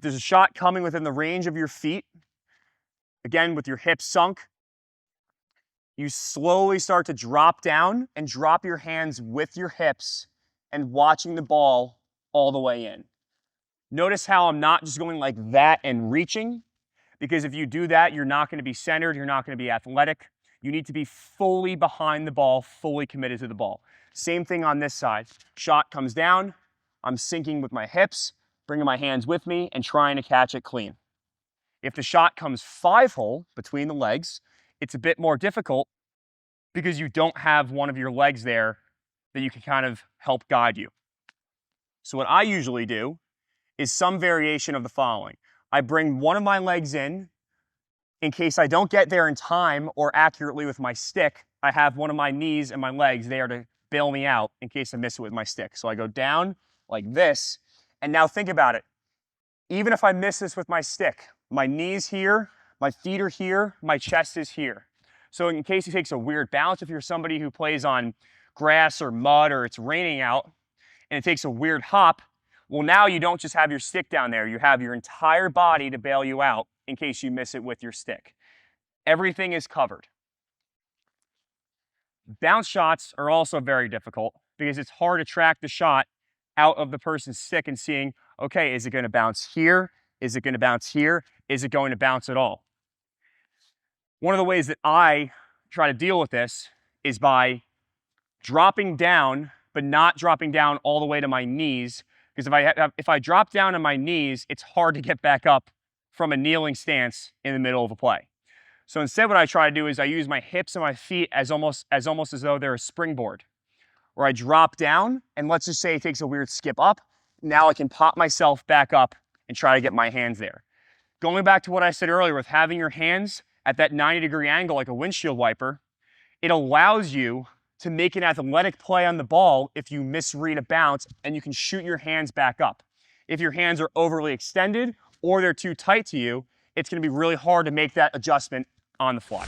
If there's a shot coming within the range of your feet, again, with your hips sunk, you slowly start to drop down and drop your hands with your hips and watching the ball all the way in. Notice how I'm not just going like that and reaching, because if you do that, you're not going to be centered, you're not going to be athletic. You need to be fully behind the ball, fully committed to the ball. Same thing on this side. Shot comes down, I'm sinking with my hips, bringing my hands with me and trying to catch it clean. If the shot comes 5-hole between the legs, it's a bit more difficult because you don't have one of your legs there that you can kind of help guide you. So what I usually do is some variation of the following. I bring one of my legs in case I don't get there in time or accurately with my stick. I have one of my knees and my legs there to bail me out in case I miss it with my stick. So I go down like this, and now think about it. Even if I miss this with my stick, my knee's here, my feet are here, my chest is here. So in case it takes a weird bounce, if you're somebody who plays on grass or mud or it's raining out and it takes a weird hop, well, now you don't just have your stick down there, you have your entire body to bail you out in case you miss it with your stick. Everything is covered. Bounce shots are also very difficult because it's hard to track the shot out of the person's stick and seeing, okay, is it going to bounce here? Is it going to bounce here? Is it going to bounce at all? One of the ways that I try to deal with this is by dropping down, but not dropping down all the way to my knees, because if I drop down on my knees, it's hard to get back up from a kneeling stance in the middle of a play. So instead what I try to do is I use my hips and my feet as almost as though they're a springboard, where I drop down, and let's just say it takes a weird skip up. Now I can pop myself back up and try to get my hands there. Going back to what I said earlier with having your hands at that 90-degree angle like a windshield wiper, it allows you to make an athletic play on the ball if you misread a bounce, and you can shoot your hands back up. If your hands are overly extended or they're too tight to you, it's going to be really hard to make that adjustment on the fly.